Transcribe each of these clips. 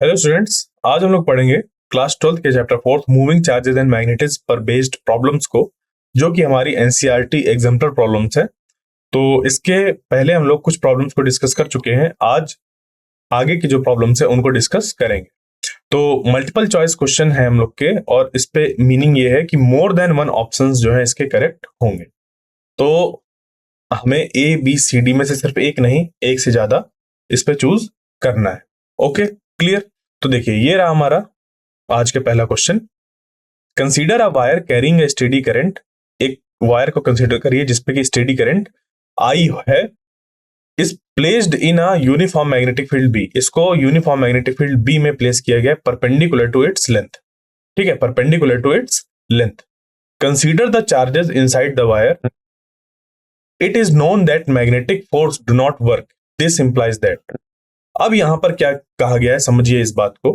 Hello students, आज हम लोग पढ़ेंगे क्लास 12 के chapter 4 moving charges and magnetism पर बेस्ड प्रॉब्लम्स को, जो कि हमारी एनसीईआरटी एग्जाम्पलर प्रॉब्लम्स है। तो इसके पहले हम लोग कुछ प्रॉब्लम्स को डिस्कस कर चुके हैं। आज आगे की जो प्रॉब्लम्स है उनको डिस्कस करेंगे। तो मल्टीपल चॉइस क्वेश्चन है हम लोग के, और इस पे मीनिंग ये है कि मोर देन वन ऑप्शंस जो है इसके करेक्ट होंगे। तो हमें ए बी सी डी में से सिर्फ एक नहीं, एक से ज्यादा इस पे चूज करना है। Okay, clear? तो देखिए, ये रहा हमारा आज के पहला question. Consider a wire carrying a steady current. एक वायर को कंसीडर करिए जिसपे कि स्टेडी करंट आई है, is placed in a uniform magnetic field B. इसको यूनिफॉर्म मैग्नेटिक फील्ड बी में प्लेस किया गया परपेंडिकुलर टू इट्स लेंथ। ठीक है, perpendicular to its length. Consider the charges inside the wire. It is known that magnetic force do not work, this implies that. अब यहां पर क्या कहा गया है, समझिए इस बात को,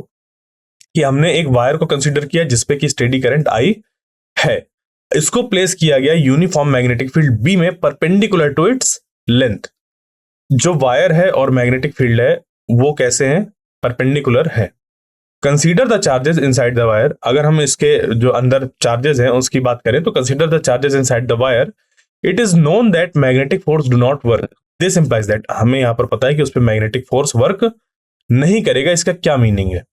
कि हमने एक वायर को कंसीडर किया जिसपे कि स्टेडी करंट आई है। इसको प्लेस किया गया यूनिफॉर्म मैग्नेटिक फील्ड बी में परपेंडिकुलर टू इट्स लेंथ। जो वायर है और मैग्नेटिक फील्ड है वो कैसे हैं? परपेंडिकुलर है। Consider the charges inside the wire. अगर हम इसके जो अंदर चार्जेस हैं उसकी बात करें तो consider the charges inside the wire. It is known that magnetic force do not work, this implies that. हमें यहां पर पता है कि उस पर मैग्नेटिक फोर्स वर्क नहीं करेगा। इसका क्या मीनिंग है?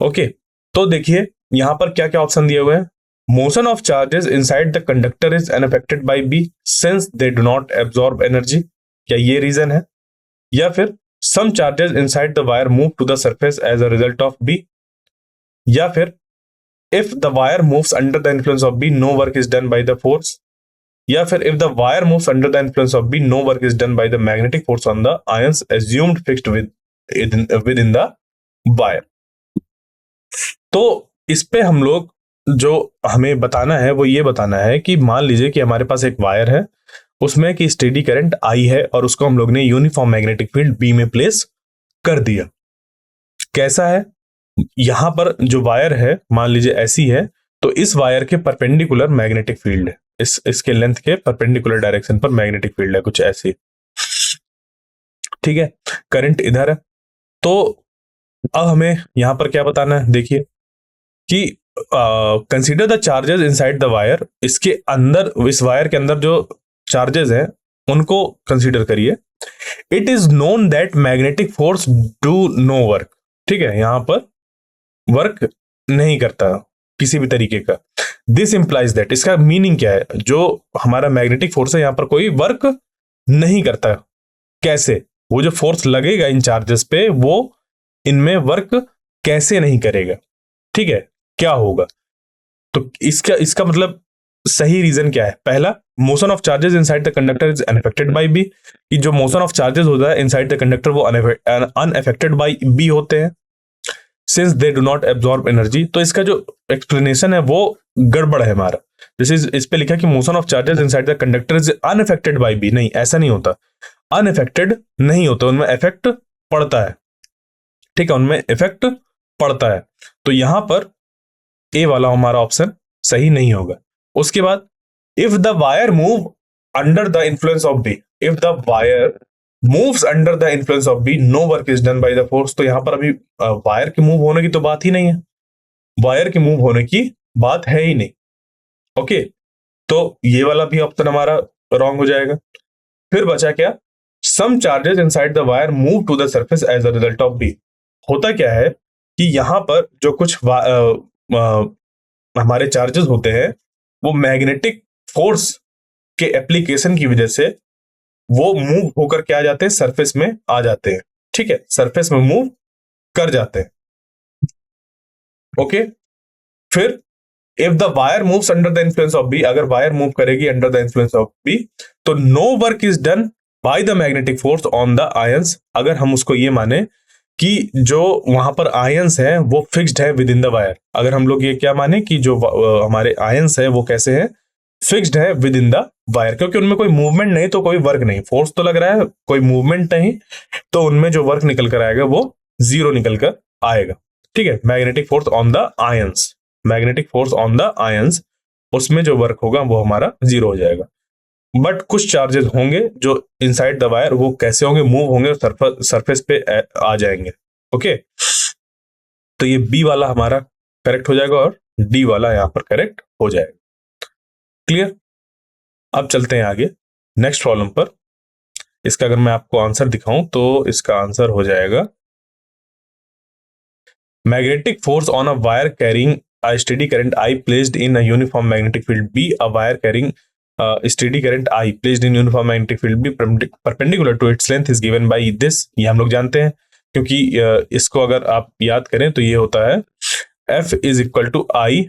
ओके, तो देखिए यहां पर क्या क्या ऑप्शन दिए हुए हैं। Motion of charges inside the conductor is unaffected by B since they do not absorb energy. क्या ये रीजन है? या फिर some charges inside the wire move to the surface as a result of B. या फिर if the wire moves under the influence of B no work is done by the force. या फिर if the wire moves under the influence of B no work is done by the magnetic force on the ions assumed fixed with in the wire. तो इस पे हम लोग जो हमें बताना है वो ये बताना है कि मान लीजिए कि हमारे पास एक वायर है, उसमें कि स्टेडी करंट आई है और उसको हम लोग ने यूनिफॉर्म मैग्नेटिक फील्ड बी में प्लेस कर दिया। कैसा है? यहां पर जो वायर है मान लीजिए ऐसी है, तो इस वायर के परपेंडिकुलर मैग्नेटिक फील्ड है, इसके लेंथ के परपेंडिकुलर डायरेक्शन पर मैग्नेटिक फील्ड है कुछ ऐसी। ठीक है, करंट इधर है। तो अब हमें यहां पर क्या बताना है, देखिए कि consider the charges inside the wire. इसके अंदर, इस वायर के अंदर जो चार्जेस हैं उनको कंसीडर करिए। It is known that magnetic force do no work. ठीक है, यहां पर वर्क नहीं करता किसी भी तरीके का। दिस इंप्लाइज दैट, इसका मीनिंग क्या है? जो हमारा मैग्नेटिक फोर्स है यहां पर कोई वर्क नहीं करता। कैसे? वो जो फोर्स लगेगा इन चार्जेस पे वो इनमें वर्क कैसे नहीं करेगा? ठीक है, क्या होगा? तो इसका इसका मतलब सही रीजन क्या है? पहला, motion of charges inside the conductor is unaffected by B. कि जो मोशन ऑफ चार्जेस होता है इनसाइड द कंडक्टर वो अनअफेक्टेड बाय बी होते हैं, since they do not absorb energy. तो इसका जो एक्सप्लेनेशन है वो गड़बड़ है हमारा। जैसे इस पे लिखा कि motion of charges inside the conductor is unaffected by B. नहीं, ऐसा नहीं होता। अनअफेक्टेड नहीं होता, उनमें इफेक्ट पड़ता है। ठीक है, उनमें इफेक्ट पड़ता है। तो यहां पर ए वाला हमारा ऑप्शन सही नहीं होगा। उसके बाद, if the wire move under the influence of B. If the wire moves under the influence of B no work is done by the force. तो यहां पर अभी वायर के मूव होने की तो बात ही नहीं है। वायर के मूव होने की बात है ही नहीं। ओके, तो ये वाला भी ऑप्शन हमारा रॉन्ग हो जाएगा। फिर बचा क्या? Some charges inside the wire move to the surface as a result of B. होता क्या है कि यहां पर जो कुछ हमारे चार्जेस होते हैं वो मैग्नेटिक फोर्स के एप्लीकेशन की वजह से वो मूव होकर के आ जाते हैं, सरफेस में आ जाते हैं। ठीक है, सरफेस में मूव कर जाते हैं। ओके, फिर if the wire moves under the influence of B. अगर वायर मूव करेगी under the influence of B तो no work is done by the magnetic force on the ions. अगर हम उसको ये माने कि जो वहां पर आयंस है वो फिक्स्ड है विद इन द वायर। अगर हम लोग ये क्या माने कि जो हमारे आयंस है वो कैसे है? फिक्स्ड है विद इन द वायर, क्योंकि उनमें कोई मूवमेंट नहीं तो कोई वर्क नहीं। फोर्स तो लग रहा है, कोई मूवमेंट नहीं, तो उनमें जो वर्क निकल कर आएगा वो जीरो निकल कर आएगा। ठीक है, magnetic force on the ions, magnetic force on the ions, उसमें जो वर्क होगा वो हमारा जीरो हो जाएगा। बट कुछ चार्जेस होंगे जो इनसाइड द वायर, वो कैसे होंगे? मूव होंगे, सरफेस पे आ जाएंगे। ओके, तो ये बी वाला हमारा करेक्ट हो जाएगा और डी वाला यहां पर करेक्ट हो जाएगा। क्लियर? अब चलते हैं आगे नेक्स्ट प्रॉब्लम पर। इसका अगर मैं आपको आंसर दिखाऊं तो इसका आंसर हो जाएगा magnetic force on a wire carrying a steady current I placed in a uniform magnetic field B, a wire carrying steady current I placed in uniform magnetic field B perpendicular to its length is given by this। ये हम लोग जानते हैं, क्योंकि इसको अगर आप याद करें तो ये होता है F is equal to I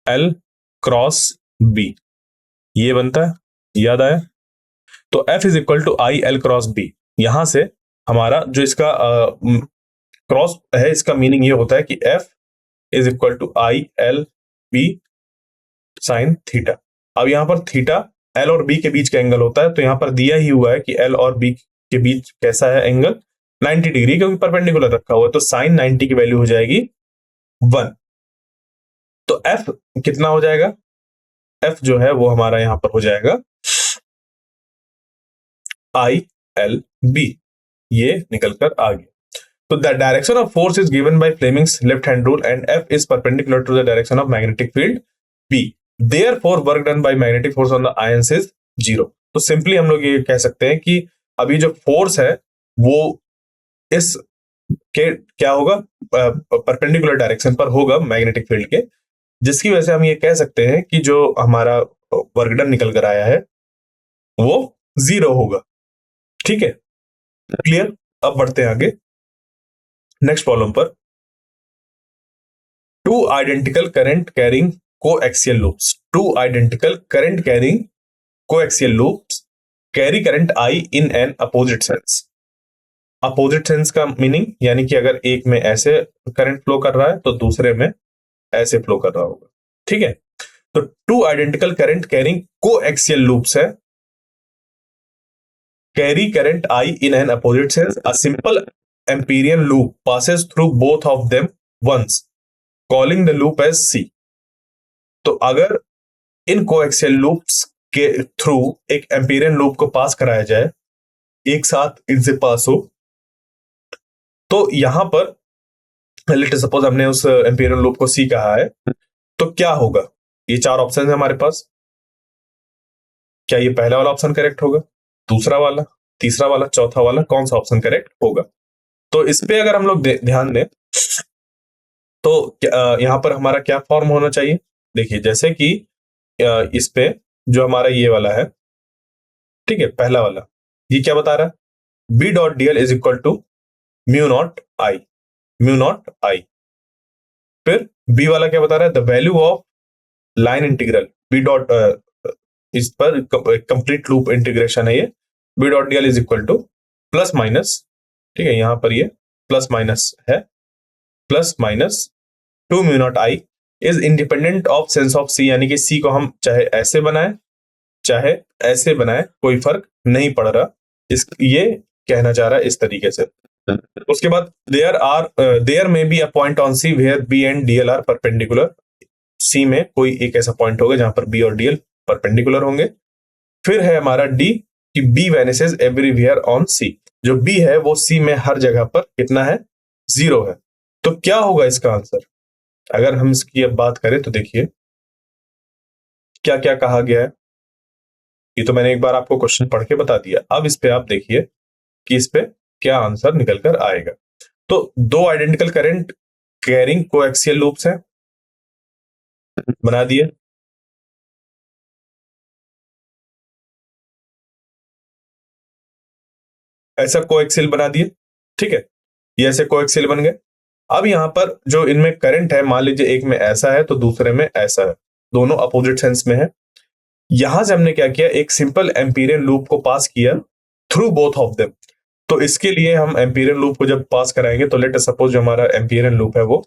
L cross B. ये बनता है, याद आया? तो F is equal to I L cross B. यहां से हमारा जो इसका क्रॉस है, इसका मीनिंग ये होता है कि F is equal to I L B sine theta. अब यहां पर थीटा एल और बी के बीच का एंगल होता है, तो यहां पर दिया ही हुआ है कि एल और बी के बीच कैसा है एंगल, 90 डिग्री, क्योंकि परपेंडिकुलर रखा हुआ है, तो साइन 90 की वैल्यू हो जाएगी 1। तो एफ कितना हो जाएगा? एफ जो है वो हमारा यहां पर हो जाएगा आई एल बी। ये निकलकर आ गया। So the direction of force is given by Fleming's left-hand rule, and F is perpendicular to the direction of magnetic field B. Therefore, work done by magnetic force on the ions is 0. तो simply हम लोग ये कह सकते हैं कि अभी जो फोर्स है वो इस के क्या होगा, परपेंडिकुलर डायरेक्शन पर होगा मैग्नेटिक फील्ड के, जिसकी वजह से हम ये कह सकते हैं कि जो हमारा वर्क डन निकल कर आया है वो 0 होगा। ठीक है, क्लियर? अब बढ़ते हैं आगे नेक्स्ट प्रॉब्लम पर। To identical current carrying coaxial loops, to identical current carrying coaxial loops carry current I in an opposite sense. Opposite sense का मीनिंग यानी कि अगर एक में ऐसे करंट फ्लो कर रहा है तो दूसरे में ऐसे फ्लो कर रहा होगा। ठीक है, तो two identical current carrying coaxial loops है, carry current I in an opposite sense, a simple Amperian loop passes through both of them once, calling the loop as C। तो अगर इन कोएक्सियल लूप्स के थ्रू एक Amperian loop को पास कराया जाए, एक साथ इनसे पास हो, तो यहां पर लेट सपोज हमने उस एम्पीरियन लूप को C कहा है, तो क्या होगा? ये 4 ऑप्शन है हमारे पास। क्या ये पहला वाला ऑप्शन करेक्ट होगा, दूसरा वाला, तीसरा वाला, चौथा वाला? कौन सा ऑप्शन करेक्ट होगा? तो इस पे अगर हम लोग ध्यान दें तो यहां पर हमारा क्या फॉर्म होना चाहिए? देखिए, जैसे कि इस पे जो हमारा ये वाला है, ठीक है, पहला वाला, ये क्या बता रहा है? B dot dl is equal to mu not I, mu not I. फिर बी वाला क्या बता रहा है? The value of line integral B dot, इस पर कंप्लीट लूप इंटीग्रेशन है ये, B dot dl is equal to plus minus, ठीक है, यहां पर ये प्लस माइनस है, plus minus 2 mu not I is independent of sense of C, यानी कि सी को हम चाहे ऐसे बनाए चाहे ऐसे बनाए, कोई फर्क नहीं पड़ रहा। इस ये कहना चाह रहा है इस तरीके से। उसके बाद there may be a point on C where B and dl are perpendicular. C में कोई एक ऐसा पॉइंट होगा जहां पर बी और डीएल परपेंडिकुलर होंगे। फिर है हमारा डी कि बी वैनिसेस एवरीवेयर ऑन सी, जो बी है वो सी में हर जगह पर कितना है? 0 है। तो क्या होगा इसका आंसर? अगर हम इसकी अब बात करें तो देखिए क्या क्या कहा गया है। ये तो मैंने एक बार आपको क्वेश्चन पढ़ के बता दिया। अब इस पे आप देखिए कि इस पे क्या आंसर निकल कर आएगा। तो 2 identical current carrying coaxial loops हैं, बना दिए। ऐसा कोएक्सियल बना दिए, ठीक है, ये ऐसे कोएक्सियल बन गए। अब यहां पर जो इनमें करंट है, मान लीजिए एक में ऐसा है तो दूसरे में ऐसा है, दोनों अपोजिट सेंस में है। यहां से हमने क्या किया? एक सिंपल एम्पीरियन लूप को पास किया थ्रू बोथ ऑफ देम। तो इसके लिए हम एम्पीरियन लूप को जब पास कराएंगे तो लेट सपोज जो हमारा एम्पीरियन लूप है वो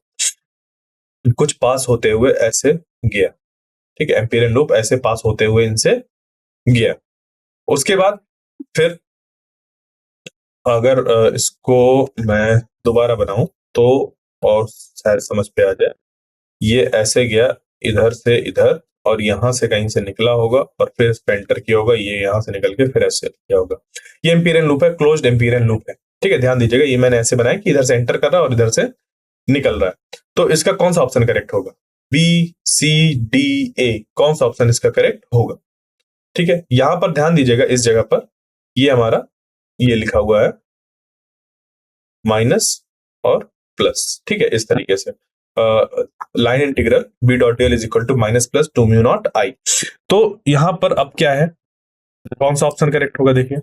कुछ पास होते हुए ऐसे गया, ठीक है, एम्पीरियन लूप ऐसे पास होते हुए इनसे गया। उसके बाद फिर अगर इसको मैं दोबारा बनाऊं तो और शायद समझ पे आ जाए, ये ऐसे गया इधर से इधर और यहां से कहीं से निकला होगा और फिर इस पे एंटर किया होगा, ये यहां से निकल के फिर ऐसे किया होगा। ये एम्पीरियन लूप है, क्लोज्ड एम्पीरियन लूप है, ठीक है। ध्यान दीजिएगा, ये मैंने ऐसे बनाया कि इधर से एंटर कर रहा है और इधर से निकल रहा है। तो इसका कौन सा ऑप्शन करेक्ट होगा? बी, सी, डी, ए, कौन सा ऑप्शन इसका करेक्ट होगा? ठीक है, यहां पर ध्यान दीजिएगा, इस जगह पर ये हमारा ये लिखा हुआ है माइनस और प्लस। ठीक है, इस तरीके से line integral B dot d l is equal to minus plus two mu not I. तो यहां पर अब क्या है, कौन सा ऑप्शन करेक्ट होगा? देखिए,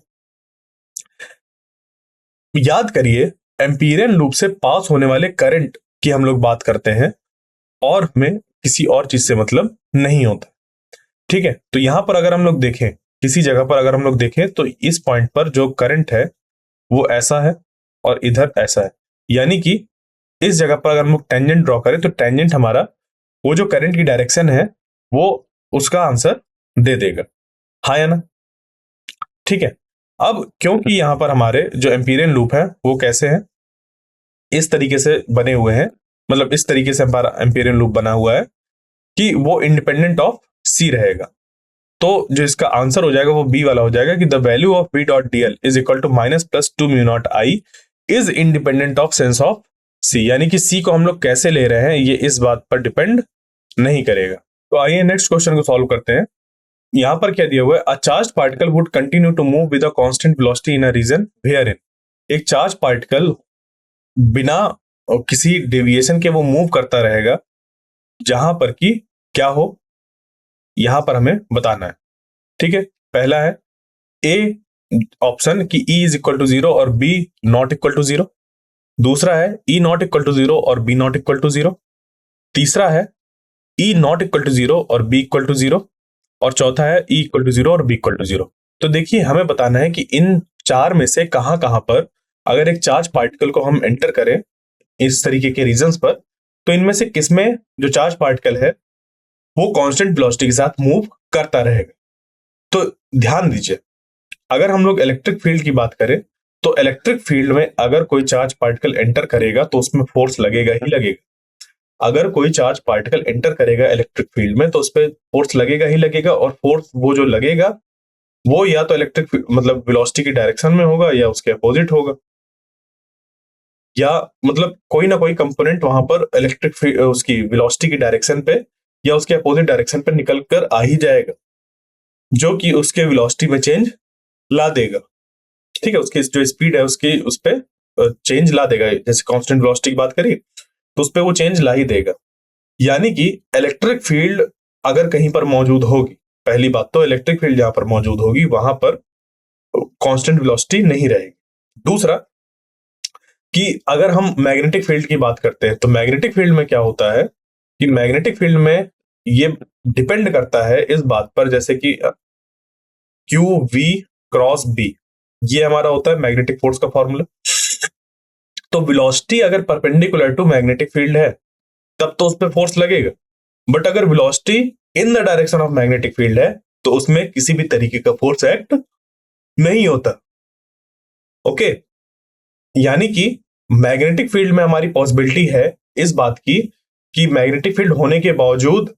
याद करिए, एम्पीरियन लूप से पास होने वाले करंट की हम लोग बात करते हैं और हमें किसी और चीज से मतलब नहीं होता। ठीक है, तो यहां पर अगर हम लोग देखें, किसी जगह पर अगर हम लोग देखें तो इस पॉइंट पर जो करंट है वो ऐसा है और इधर ऐसा है, यानी कि इस जगह पर अगर हम लोग टेंजेंट ड्रॉ करें तो टेंजेंट हमारा वो जो करंट की डायरेक्शन है वो उसका आंसर दे देगा, हाँ या ना? ठीक है, अब क्योंकि यहां पर हमारे जो एम्पीरियन लूप है वो कैसे हैं, इस तरीके से बने हुए हैं, मतलब इस तरीके से हमारा एम्पीरियन लूप बना हुआ है कि वो इंडिपेंडेंट ऑफ सी रहेगा। तो जो इसका आंसर हो जाएगा वो बी वाला हो जाएगा कि the value of B dot d l is equal to minus plus two mu not I is independent of sense of C, यानी कि सी को हम लोग कैसे ले रहे हैं ये इस बात पर डिपेंड नहीं करेगा। तो आइए नेक्स्ट क्वेश्चन को सॉल्व करते हैं। यहां पर क्या दिया हुआ है, a charge particle would continue to move with a constant velocity in a region where in, एक चार्ज पार्टिकल बिना किसी डेविएशन के वो मूव करता रहेगा जहां पर कि क्या हो, यहां पर हमें बताना है। ठीक है, पहला है ए ऑप्शन कि E is equal to zero और B not equal to zero, दूसरा है E not equal to zero और B not equal to zero, तीसरा है E not equal to zero और B इक्वल टू जीरो, और चौथा है E इक्वल टू जीरो और B इक्वल टू जीरो। तो देखिए, हमें बताना है कि इन चार में से कहां कहां पर अगर एक चार्ज पार्टिकल को हम एंटर करें इस तरीके के रीजंस पर, तो इनमें से किसमें जो चार्ज पार्टिकल है वो कांस्टेंट वेलोसिटी के साथ मूव करता रहेगा। तो ध्यान दीजिए, अगर हम लोग इलेक्ट्रिक फील्ड की बात करें तो इलेक्ट्रिक फील्ड में अगर कोई चार्ज पार्टिकल एंटर करेगा तो उसमें फोर्स लगेगा ही लगेगा। अगर कोई चार्ज पार्टिकल एंटर करेगा इलेक्ट्रिक फील्ड में तो उस पर फोर्स लगेगा ही लगेगा, और फोर्स वो जो लगेगा वो या तो इलेक्ट्रिक मतलब वेलोसिटी की डायरेक्शन में होगा या उसके अपोजिट होगा, या मतलब कोई ना कोई कंपोनेंट वहां पर इलेक्ट्रिक उसकी वेलोसिटी की डायरेक्शन पे या उसके अपोजिट डायरेक्शन पे निकल कर आ ही जाएगा, जो कि उसके वेलोसिटी में चेंज ला देगा। ठीक है, उसकी जो स्पीड है उसकी उस पर चेंज ला देगा। जैसे कांस्टेंट वेलोसिटी की बात करी तो उस पर वो चेंज ला ही देगा। यानी कि इलेक्ट्रिक फील्ड अगर कहीं पर मौजूद होगी, पहली बात तो इलेक्ट्रिक फील्ड जहां पर मौजूद होगी वहां पर कांस्टेंट वेलोसिटी नहीं रहेगी। दूसरा कि अगर हम मैग्नेटिक फील्ड की बात करते हैं तो मैग्नेटिक फील्ड में क्या होता है कि मैग्नेटिक फील्ड में ये डिपेंड करता है इस बात पर, जैसे कि क्यू वी क्रॉस बी, ये हमारा होता है मैग्नेटिक फोर्स का फॉर्मूला। तो वेलोसिटी अगर परपेंडिकुलर टू मैग्नेटिक फील्ड है तब तो उस पर फोर्स लगेगा, बट अगर velocity in the direction of magnetic field है तो उसमें किसी भी तरीके का फोर्स एक्ट नहीं होता। ओके, यानी कि मैग्नेटिक फील्ड में हमारी पॉसिबिलिटी है इस बात की कि मैग्नेटिक फील्ड होने के बावजूद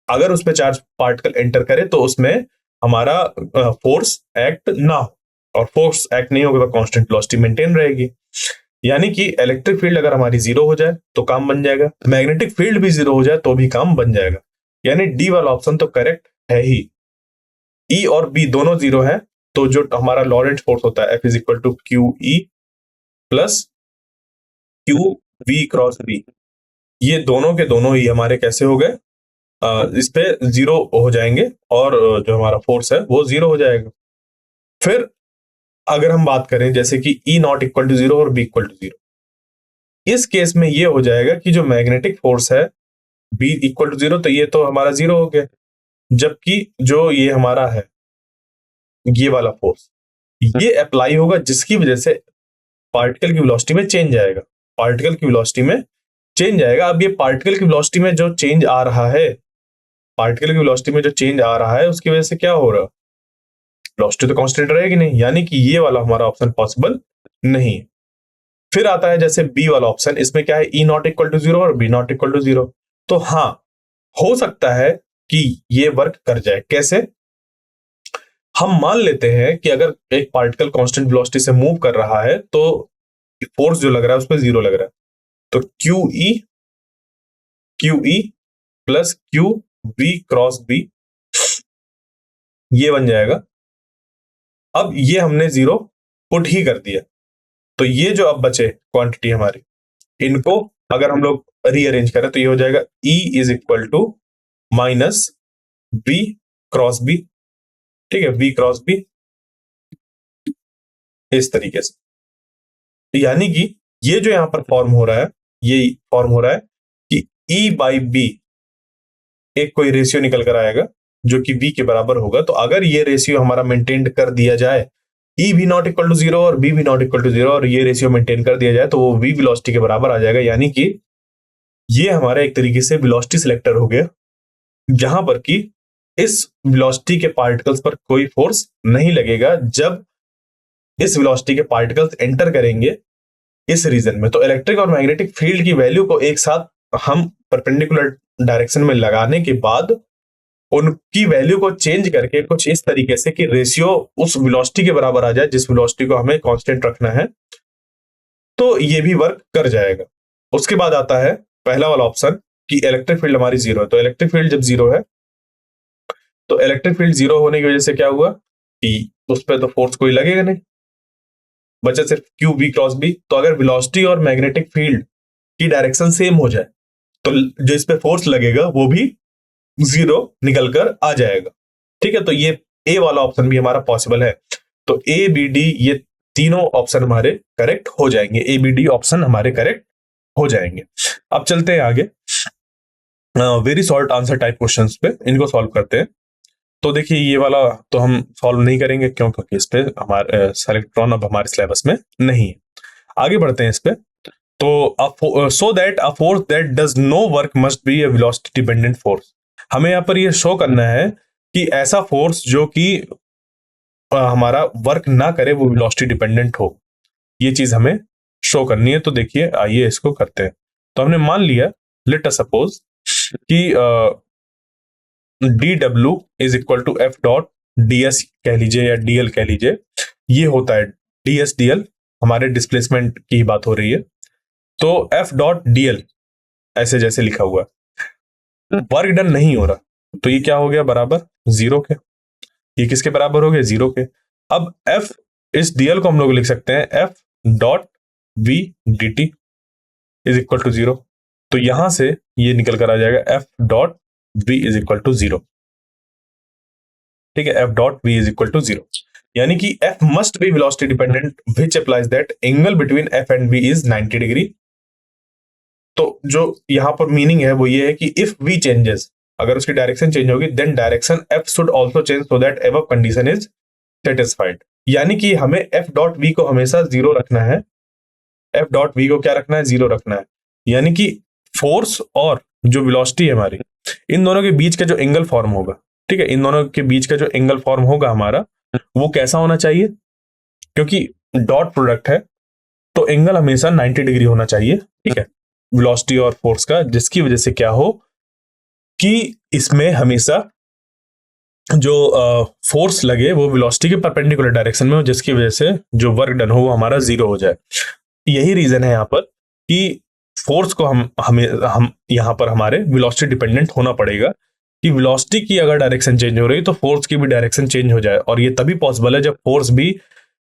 अगर उसमें चार्ज पार्टिकल एंटर करे तो उसमें हमारा फोर्स एक्ट ना हो, और फोर्स एक्ट नहीं होगा तो कांस्टेंट वेलोसिटी मेंटेन रहेगी। यानी कि इलेक्ट्रिक फील्ड अगर हमारी जीरो हो जाए तो काम बन जाएगा, मैग्नेटिक फील्ड भी जीरो हो जाए तो भी काम बन जाएगा। यानी डी वाला ऑप्शन तो करेक्ट है ही। ई और बी दोनों जीरो है, तो जो हमारा लॉरेंट फोर्स होता है F is equal to Q E plus Q V cross B, ये दोनों के दोनों ही हमारे कैसे हो गए, इस पे जीरो हो जाएंगे और जो हमारा फोर्स है वो जीरो हो जाएगा। फिर अगर हम बात करें जैसे कि ई नॉट इक्वल टू जीरो और बी इक्वल टू जीरो, इस केस में ये हो जाएगा कि जो मैग्नेटिक फोर्स है बी इक्वल टू जीरो, तो ये तो हमारा जीरो हो गया, जबकि जो ये हमारा है ये वाला फोर्स ये अप्लाई होगा, जिसकी वजह से पार्टिकल की वेलोसिटी में चेंज आएगा, पार्टिकल की वेलोसिटी में चेंज आएगा। अब ये पार्टिकल की वेलोसिटी में जो चेंज आ रहा है, पार्टिकल की वेलोसिटी में जो चेंज आ रहा है उसकी वजह से क्या हो रहा है, वेलोसिटी तो कांस्टेंट रहेगी नहीं, यानी कि ये वाला हमारा ऑप्शन पॉसिबल नहीं। फिर आता है जैसे बी वाला ऑप्शन, इसमें क्या है, E not equal to zero और B not equal to zero. तो हाँ, हो सकता है कि ये वर्क कर जाए। कैसे? हम मान लेते हैं कि अगर एक पार्टिकल कांस्टेंट वेलोसिटी से मूव कर रहा है तो फोर्स जो लग रहा है उस पर जीरो लग रहा है, तो Q E Q E plus Q V cross B, ये बन जाएगा। अब ये हमने जीरो पुट ही कर दिया, तो ये जो अब बचे क्वांटिटी हमारी, इनको अगर हम लोग रीअरेंज करें तो ये हो जाएगा E is equal to minus B cross B. ठीक है, बी क्रॉस बी इस तरीके से। यानी कि ये जो यहां पर फॉर्म हो रहा है, ये फॉर्म हो रहा है कि E बाई बी एक कोई रेशियो निकल कर आएगा जो कि V के बराबर होगा। तो अगर ये रेशियो हमारा मेंटेन कर दिया जाए, E भी नॉट इक्वल टू जीरो और B भी नॉट इक्वल टू जीरो, और ये रेशियो मेंटेन कर दिया जाए, तो वो V वेलोसिटी के बराबर आ जाएगा। यानी कि ये हमारा एक तरीके से वेलोसिटी सिलेक्टर हो गया, जहां पर कि इस वेलोसिटी के पार्टिकल्स पर कोई फोर्स नहीं लगेगा जब इस वेलोसिटी के पार्टिकल्स एंटर करेंगे इस रीजन में। तो इलेक्ट्रिक और मैग्नेटिक फील्ड की वैल्यू को एक साथ हम परपेंडिकुलर डायरेक्शन में लगाने के बाद उनकी वैल्यू को चेंज करके कुछ इस तरीके से कि रेशियो उस वेलोसिटी के बराबर आ जाए जिस वेलोसिटी को हमें कांस्टेंट रखना है, तो ये भी वर्क कर जाएगा। उसके बाद आता है पहला वाला ऑप्शन कि इलेक्ट्रिक फील्ड हमारी जीरो है। तो इलेक्ट्रिक फील्ड जब जीरो है, तो इलेक्ट्रिक फील्ड जीरो होने की वजह से क्या हुआ कि उस पर तो फोर्स कोई लगेगा नहीं, बचा सिर्फ क्यू बी क्रॉस बी। तो अगर वेलोसिटी और मैग्नेटिक फील्ड की डायरेक्शन सेम हो जाए तो जो इस पे फोर्स लगेगा वो भी जीरो निकल कर आ जाएगा। ठीक है, तो ये ए वाला ऑप्शन भी हमारा पॉसिबल है। तो ए बी डी ये तीनों ऑप्शन हमारे करेक्ट हो जाएंगे, ए बी डी ऑप्शन हमारे करेक्ट हो जाएंगे। अब चलते हैं आगे, very short answer type questions पे, इनको सॉल्व करते हैं। तो देखिए ये वाला तो हम सॉल्व नहीं करेंगे क्योंकि इस पे हमारे इलेक्ट्रॉन अब हमारे सिलेबस में नहीं है। आगे बढ़ते हैं इस पे। तो so that a force that does no work must be a velocity dependent force. हमें यहाँ पर ये शो करना है कि ऐसा फोर्स जो कि हमारा वर्क ना करे वो वेलोसिटी डिपेंडेंट हो, ये चीज हमें शो करनी है। तो देखिए आइए इसको करते हैं। तो हमने मान लिया, लेट अस सपोज कि D W is equal to F dot D S कह लीजिए या डीएल कह लीजिए, ये होता है डी एस डी एल, हमारे डिस्प्लेसमेंट की बात हो रही है। तो एफ डॉट डीएल ऐसे जैसे लिखा हुआ है, वर्क डन नहीं हो रहा, तो ये क्या हो गया बराबर जीरो के। ये किसके बराबर हो गया, जीरो के। अब एफ इस डीएल को हम लोग लिख सकते हैं F dot V D T is equal to zero. तो यहां से ये निकल कर आ जाएगा F dot V is equal to zero. ठीक है, F dot V is equal to zero, यानी कि F must be velocity dependent which applies that angle between F and V is 90 degree. तो जो यहां पर मीनिंग है वो ये है कि इफ वी चेंजेस, अगर उसकी डायरेक्शन चेंज होगी, then direction F should also change so that above condition is satisfied. यानी कि हमें एफ डॉट वी को हमेशा जीरो रखना है, एफ डॉट वी को क्या रखना है, जीरो रखना है। यानी कि फोर्स और जो वेलोसिटी है हमारी, इन दोनों के बीच का जो एंगल फॉर्म होगा, ठीक है, इन दोनों के बीच का जो एंगल फॉर्म होगा हमारा, वो कैसा होना चाहिए, क्योंकि डॉट प्रोडक्ट है तो एंगल हमेशा 90 डिग्री होना चाहिए। ठीक है, वेलोसिटी और फोर्स का, जिसकी वजह से क्या हो कि इसमें हमेशा जो फोर्स लगे वो वेलोसिटी के परपेंडिकुलर डायरेक्शन में हो, जिसकी वजह से जो वर्क डन हो वो हमारा जीरो हो जाए। यही रीजन है यहाँ पर कि फोर्स को हम यहाँ पर हमारे वेलोसिटी डिपेंडेंट होना पड़ेगा, कि वेलोसिटी की अगर डायरेक्शन चेंज हो रही है तो फोर्स की भी डायरेक्शन चेंज हो जाए। और ये तभी पॉसिबल है जब फोर्स भी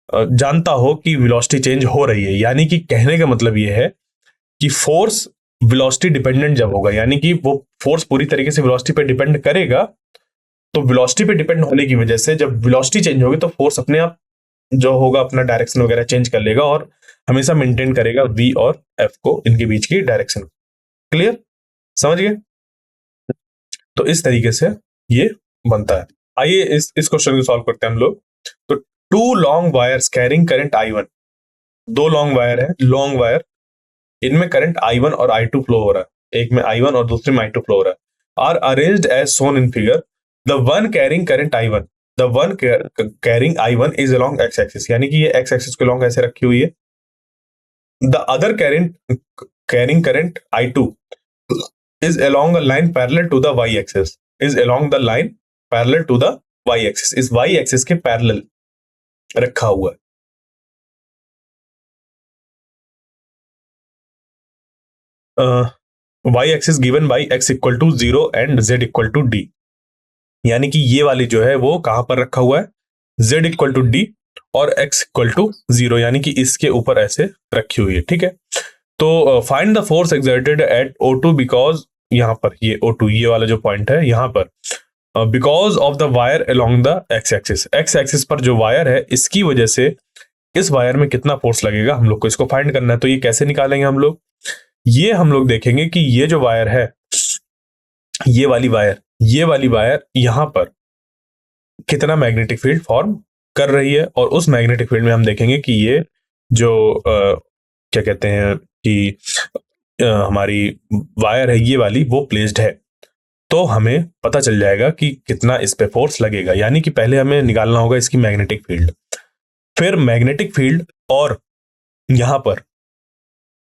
जानता हो कि वेलोसिटी चेंज हो रही है। यानी कि कहने का मतलब ये है कि फोर्स वेलोसिटी डिपेंडेंट जब होगा, यानी कि वो फोर्स पूरी तरीके से वेलोसिटी पे डिपेंड करेगा, तो वेलोसिटी पे डिपेंड होने की वजह से जब वेलोसिटी चेंज होगी तो फोर्स अपने आप जो होगा अपना डायरेक्शन वगैरह चेंज कर लेगा और हमेशा मेंटेन करेगा वी और एफ को, इनके बीच की डायरेक्शन। क्लियर, समझ गए? तो इस तरीके से ये बनता है। आइए इस क्वेश्चन को सॉल्व करते हैं हम लोग। तो two long wires carrying current I1, दो लॉन्ग वायर है, लॉन्ग वायर, इनमें करंट I1 और I2 फ्लो हो रहा है, एक में I1 और दूसरे में I2 फ्लो हो रहा है। Are arranged as shown in figure, the one carrying current I1, the one carrying I1 is along X axis, यानी कि ये एक्स एक्सिस के लॉन्ग ऐसे रखी हुई है। The other carrying current I2 is along a line parallel to the y axis, is along the line parallel to the y axis, इस y axis के पैरेलल रखा हुआ है। Y axis given by X equal to 0 and Z equal to D, यानी कि ये वाली जो है वो कहां पर रखा हुआ है, z इक्वल टू डी और x इक्वल टू 0, यानी कि इसके ऊपर ऐसे रखी हुई है। ठीक है, तो find the force exerted at O2 because, यहां पर ये O2 ये वाला जो पॉइंट है यहां पर, because of the wire along the X axis पर जो वायर है इसकी वजह से इस वायर में कितना फोर्स लगेगा हम लोग को इसको फाइंड करना है। तो ये कैसे निकालेंगे हम लोग, ये हम लोग देखेंगे कि ये जो वायर है, ये वाली वायर यहां पर कितना मैग्नेटिक फील्ड फॉर्म कर रही है, और उस मैग्नेटिक फील्ड में हम देखेंगे कि ये जो क्या कहते हैं कि हमारी वायर है ये वाली वो प्लेस्ड है, तो हमें पता चल जाएगा कि कितना इस पे फोर्स लगेगा। यानी कि पहले हमें निकालना होगा इसकी मैग्नेटिक फील्ड, फिर मैग्नेटिक फील्ड और यहां पर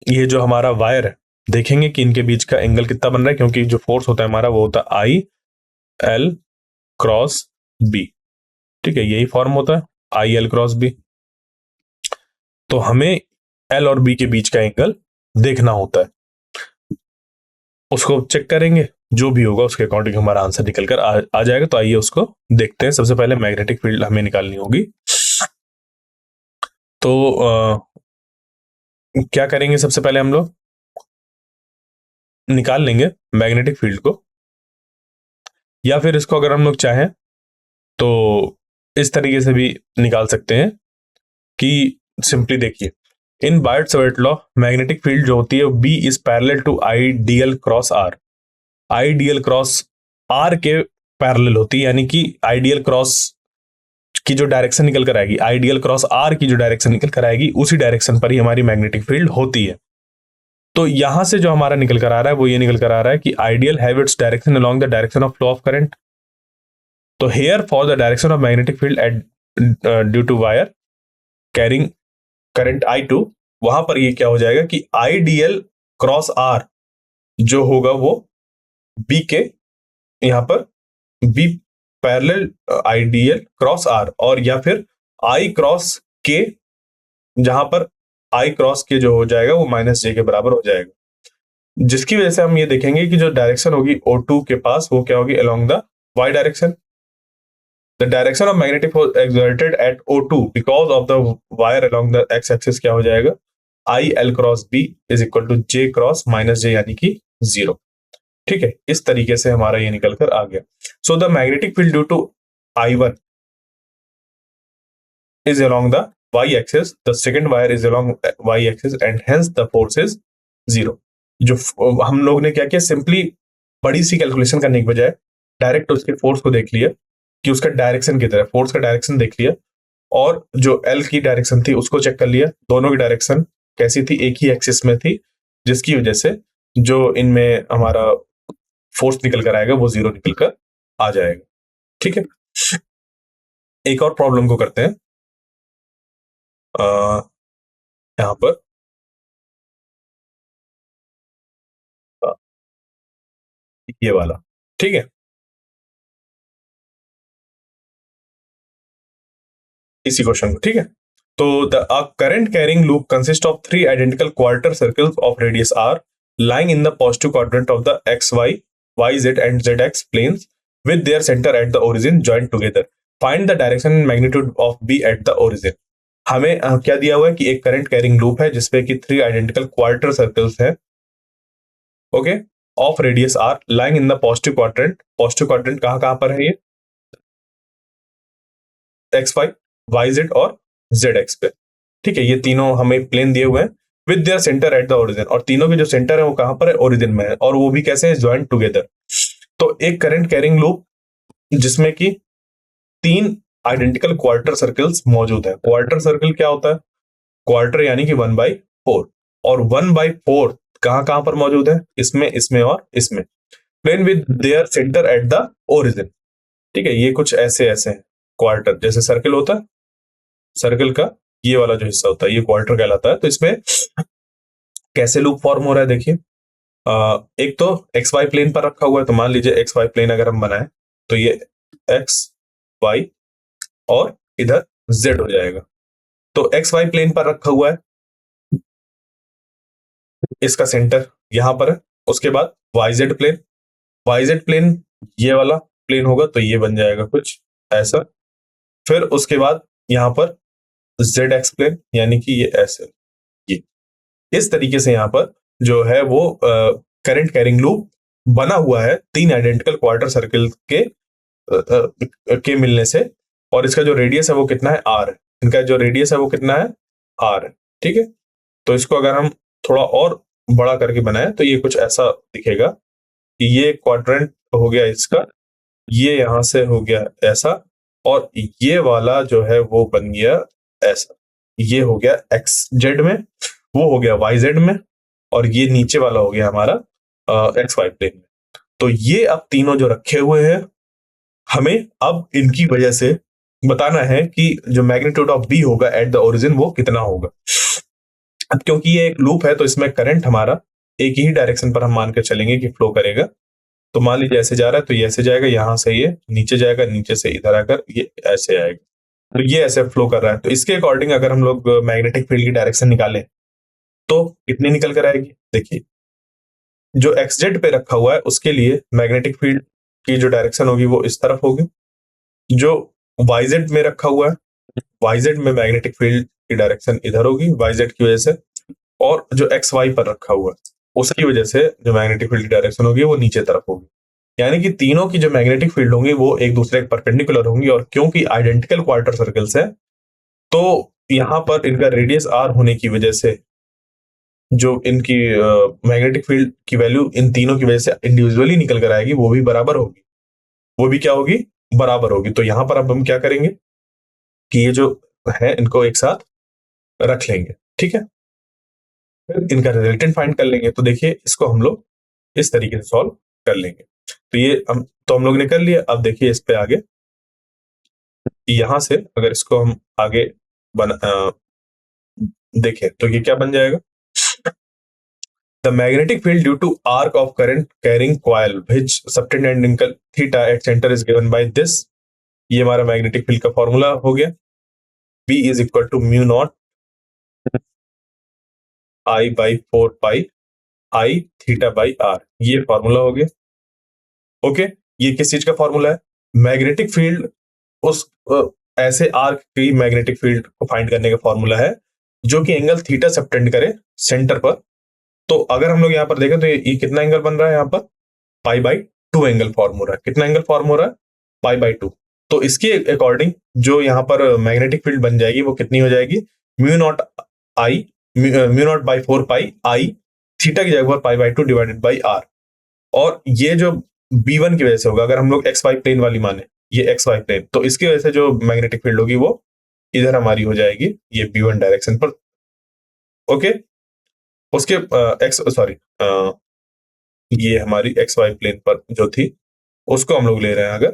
ये जो हमारा वायर है देखेंगे कि इनके बीच का एंगल कितना बन रहा है, क्योंकि जो फोर्स होता है हमारा वो होता है आई एल क्रॉस बी। ठीक है, यही फॉर्म होता है आई एल क्रॉस बी। तो हमें एल और बी के बीच का एंगल देखना होता है, उसको चेक करेंगे, जो भी होगा उसके अकॉर्डिंग हमारा आंसर निकल कर आ जाएगा। तो आइए उसको देखते हैं। सबसे पहले मैग्नेटिक फील्ड हमें निकालनी होगी, तो क्या करेंगे, सबसे पहले हम लोग निकाल लेंगे मैग्नेटिक फील्ड को, या फिर इसको अगर हम लोग चाहें तो इस तरीके से भी निकाल सकते हैं कि सिंपली देखिए, in Biot Savart law magnetic field जो होती है B is parallel to I D L cross R, IDL cross R के पैरेलल होती है, यानी कि आईडीएल क्रॉस की जो डायरेक्शन निकल कर आएगी, आईडीएल क्रॉस आर की जो डायरेक्शन निकल कर आएगी उसी डायरेक्शन पर ही हमारी मैग्नेटिक फील्ड होती है। तो यहां से जो हमारा निकल कर आ रहा है वो ये निकल कर आ रहा है कि I dl have its direction along the direction of flow of current. तो here for the direction of magnetic field at due to wire carrying current I2, वहां पर ये क्या हो जाएगा कि आईडीएल क्रॉस आर जो होगा वो बी के, यहां पर B parallel IDL cross R, और या फिर आई क्रॉस के, जहां पर आई क्रॉस के जो हो जाएगा वो माइनस जे के बराबर हो जाएगा, जिसकी वजह से हम ये देखेंगे कि जो डायरेक्शन होगी O2 के पास वो क्या होगी, along the Y direction. The direction of magnetic force exerted at O2 because of the wire along the X axis क्या हो जाएगा, I L cross B is equal to J cross minus J, यानी कि 0। ठीक है, इस तरीके से हमारा ये निकल कर आ गया। So the magnetic field due to I1 is along the y-axis, the second wire is along y-axis and hence the force is 0। जो हम लोग ने क्या किया, सिंपली बड़ी सी कैलकुलेशन करने के बजाय डायरेक्ट उसके फोर्स को देख लिया कि उसका डायरेक्शन किधर है, फोर्स का डायरेक्शन देख लिया, और जो एल की डायरेक्शन थी उसको चेक कर लिया, दोनों की डायरेक्शन कैसी थी, एक ही एक्सिस में थी, जिसकी वजह से जो इनमें हमारा फोर्स निकल कर आएगा वो 0 निकल कर आ जाएगा। ठीक है, एक और प्रॉब्लम को करते हैं यहां पर, ये वाला। ठीक है, इसी क्वेश्चन को, ठीक है। तो the current carrying loop consist of 3 identical quarter circles of radius R lying in the positive quadrant of the xy, yz and zx planes with their center at the origin joined together. Find the direction and magnitude of B at the origin. हमें क्या दिया हुआ है कि एक current carrying loop है जिसपे कि 3 आइडेंटिकल क्वार्टर सर्कल्स है, okay, of radius R lying in the positive quadrant. Positive quadrant कहां पर है, ये एक्स वाई वाई जेड और जेड एक्स पे। ठीक है, ये तीनों हमें प्लेन दिए हुए हैं with their centre at the origin, और तीनों के जो सेंटर है वो कहां पर है, ओरिजिन में है, और वो भी कैसे है, ज्वाइंट टुगेदर। तो एक करंट कैरिंग लूप जिसमें कि 3 आइडेंटिकल क्वार्टर सर्कल्स मौजूद है। क्वार्टर सर्कल क्या होता है, क्वार्टर यानी कि 1/4, और 1/4 कहां कहां पर मौजूद है, इसमें, इसमें और इसमें, plane with their centre at the origin. ठीक है, ये कुछ ऐसे ऐसे क्वार्टर, जैसे सर्कल होता है, सर्कल का ये वाला जो हिस्सा होता है ये क्वार्टर कहलाता है। तो इसमें कैसे लूप फॉर्म हो रहा है, देखिए, एक तो एक्स वाई प्लेन पर रखा हुआ है, तो मान लीजिए एक्स वाई प्लेन अगर हम बनाए तो ये एक्स वाई और इधर जेड हो जाएगा। तो एक्स वाई प्लेन पर रखा हुआ है, इसका सेंटर यहां पर है, उसके बाद वाईजेड प्लेन, वाईजेड प्लेन ये वाला प्लेन होगा तो ये बन जाएगा कुछ ऐसा। फिर उसके बाद यहाँ पर जेड एक्स प्लेन, यानी कि ये ऐसे, ये इस तरीके से यहाँ पर जो है वो करंट कैरिंग लूप बना हुआ है 3 आइडेंटिकल क्वार्टर सर्किल के मिलने से। और इसका जो रेडियस है वो कितना है, आर। इनका जो रेडियस है वो कितना है, आर। ठीक है, तो इसको अगर हम थोड़ा और बड़ा करके बनाए तो ये कुछ ऐसा दिखेगा कि ये क्वाड्रेंट हो गया इसका, ये यहां से हो गया ऐसा, और ये वाला जो है वो बन गया ऐसा। ये हो गया एक्स जेड में, वो हो गया वाई जेड में, और ये नीचे वाला हो गया हमारा एक्स वाई प्लेन में। तो ये अब तीनों जो रखे हुए हैं, हमें अब इनकी वजह से बताना है कि जो मैग्नीट्यूड ऑफ बी होगा एट द ओरिजिन वो कितना होगा। अब क्योंकि ये एक लूप है तो इसमें करंट हमारा एक ही डायरेक्शन पर हम मान कर चलेंगे कि फ्लो करेगा। तो मान लीजिए ऐसे जा रहा है तो ये ऐसे जाएगा, यहां से ये नीचे जाएगा, नीचे से इधर आकर ये ऐसे आएगा, तो ये ऐसे फ्लो कर रहा है। तो इसके अकॉर्डिंग अगर हम लोग मैग्नेटिक फील्ड की डायरेक्शन निकालें तो कितनी निकल कर आएगी, देखिए जो एक्सजेड पे रखा हुआ है उसके लिए मैग्नेटिक फील्ड की जो डायरेक्शन होगी वो इस तरफ होगी। जो वाईजेड में रखा हुआ है, वाईजेड में मैग्नेटिक फील्ड की डायरेक्शन इधर होगी वाईजेड की वजह से। और जो एक्स वाई पर रखा हुआ है उसकी वजह से जो मैग्नेटिक फील्ड की डायरेक्शन होगी वो नीचे तरफ होगी। यानी कि तीनों की जो मैग्नेटिक फील्ड होंगी वो एक दूसरे के परपेंडिकुलर होंगी, और क्योंकि आइडेंटिकल क्वार्टर सर्कल्स है तो यहां पर इनका रेडियस आर होने की वजह से जो इनकी मैग्नेटिक फील्ड की वैल्यू इन तीनों की वजह से इंडिविजुअली निकल कर आएगी, वो भी बराबर होगी। वो भी क्या होगी, बराबर होगी। तो यहां पर अब हम क्या करेंगे कि ये जो है इनको एक साथ रख लेंगे, ठीक है, फिर इनका रिजल्टेंट फाइंड कर लेंगे। तो देखिए इसको हम लोग इस तरीके से सॉल्व कर लेंगे। तो ये हम लोग ने कर लिया। अब देखिए इस पे आगे, यहां से अगर इसको हम आगे देखें तो ये क्या बन जाएगा, the magnetic field due to arc of current carrying coil which subtend and angle theta at centre is given by this. ये हमारा मैग्नेटिक फील्ड का फॉर्मूला हो गया, B is equal to mu not I by 4 pi I theta by R। ये formula हो गया। Okay, ये किस चीज का फॉर्मूला है, मैग्नेटिक फील्ड उस ऐसे आर्क की मैग्नेटिक फील्ड को फाइंड करने का फॉर्मूला है जो कि एंगल थीटा सबटेंड करे सेंटर पर। तो अगर हम लोग यहाँ पर देखें तो ये कितना एंगल बन रहा है, यहाँ पर पाई बाई 2 एंगल फॉर्म हो रहा है। कितना एंगल फॉर्म हो रहा है, पाई बाई 2। तो इसके अकॉर्डिंग जो यहाँ पर मैग्नेटिक फील्ड बन जाएगी वो कितनी हो जाएगी, mu not I, mu not by 4 pi I theta की जगह पर pi by 2 divided by R. और ये जो B1 की वजह से होगा, अगर हम लोग एक्स वाई प्लेन वाली माने, ये एक्स वाई प्लेन, तो इसकी वजह से जो मैग्नेटिक फील्ड होगी वो इधर हमारी हो जाएगी ये B1 डायरेक्शन पर। ओके, उसके एक्स सॉरी ये हमारी एक्स वाई प्लेन पर जो थी उसको हम लोग ले रहे हैं अगर,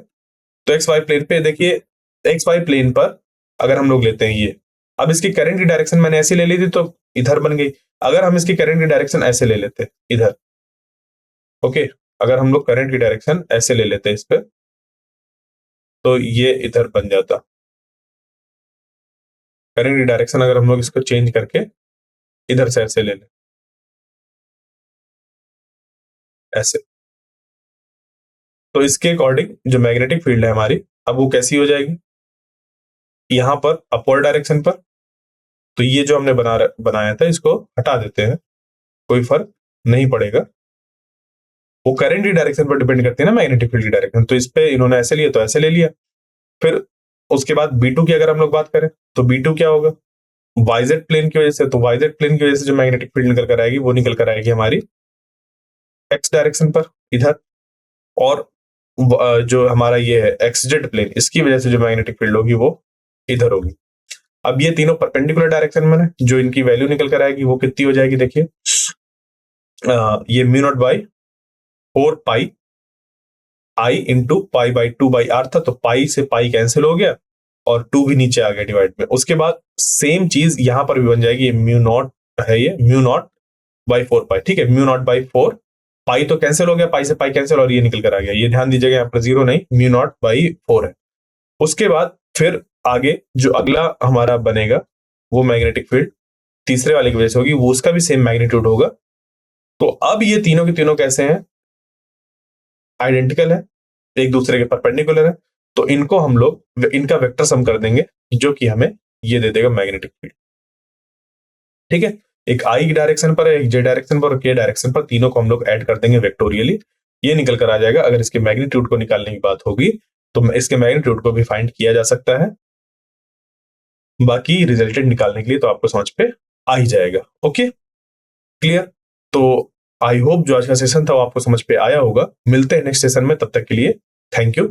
तो एक्स वाई प्लेन पे देखिए, एक्स वाई प्लेन पर अगर हम लोग लेते हैं ये, अब इसकी करंट की डायरेक्शन मैंने ऐसे ले ली थी तो इधर बन गई। अगर हम इसकी करंट की डायरेक्शन ऐसे ले लेते इधर, ओके, अगर हम लोग करंट की डायरेक्शन ऐसे ले लेते इस पे तो ये इधर बन जाता। करंट की डायरेक्शन अगर हम लोग इसको चेंज करके इधर से ऐसे ले लें, ऐसे, तो इसके अकॉर्डिंग जो मैग्नेटिक फील्ड है हमारी अब वो कैसी हो जाएगी, यहां पर अपवर्ड डायरेक्शन पर। तो ये जो हमने बनाया था इसको हटा देते हैं, कोई फर्क नहीं पड़ेगा। वो करंट की डायरेक्शन पर डिपेंड करती है ना मैग्नेटिक फील्ड की डायरेक्शन, तो इस पे इन्होंने ऐसे लिया तो ऐसे ले लिया। फिर उसके बाद B2 की अगर हम लोग बात करें तो B2 क्या होगा, वाईजेड प्लेन की वजह से, तो वाईजेड प्लेन की वजह से जो मैग्नेटिक फील्ड निकल कर आएगी वो निकल कर आएगी हमारी एक्स डायरेक्शन पर इधर। और जो हमारा ये है एक्सजेड प्लेन, इसकी वजह से जो मैग्नेटिक फील्ड होगी वो इधर होगी। अब ये तीनों परपेंडिकुलर डायरेक्शन में है, जो इनकी वैल्यू निकल कर आएगी वो कितनी हो जाएगी, देखिए ये mu not by 4 pi I into pi by 2 by R था, तो पाई से पाई कैंसिल हो गया और 2 भी नीचे आ गया डिवाइड में। उसके बाद सेम चीज यहां पर भी बन जाएगी, ये म्यू नॉट है, ये म्यू नॉट बाई 4 पाई, ठीक है, म्यू नॉट बाई 4 पाई तो कैंसिल हो गया, पाई से पाई कैंसिल और ये निकल कर आ गया। ये ध्यान दीजिएगा यहाँ पर 0 नहीं, म्यू नॉट बाई 4 है। उसके बाद फिर आगे जो अगला हमारा बनेगा वो मैग्नेटिक फील्ड तीसरे वाले की वजह से होगी, वो उसका भी सेम मैग्नीट्यूड होगा तो अब ये तीनों के तीनों कैसे हैं, आइडेंटिकल है, एक दूसरे के परपेंडिकुलर है, तो इनको हम लोग इनका वेक्टर सम कर देंगे जो कि हमें ये दे देगा मैग्नेटिक फील्ड। ठीक है, एक आई डायरेक्शन पर है, एक जे डायरेक्शन पर और के डायरेक्शन पर, तीनों को हम लोग ऐड कर देंगे वेक्टोरियली, ये निकल कर आ जाएगा। अगर इसके मैग्नीट्यूड को निकालने की बात होगी तो इसके मैग्नीट्यूड को भी फाइंड किया जा सकता है, बाकी रिजल्टेंट निकालने के लिए तो आपको समझ पे आ ही जाएगा। Okay, clear. तो आई होप जो आज का सेशन था वो आपको समझ पे आया होगा। मिलते हैं नेक्स्ट सेशन में, तब तक के लिए थैंक यू।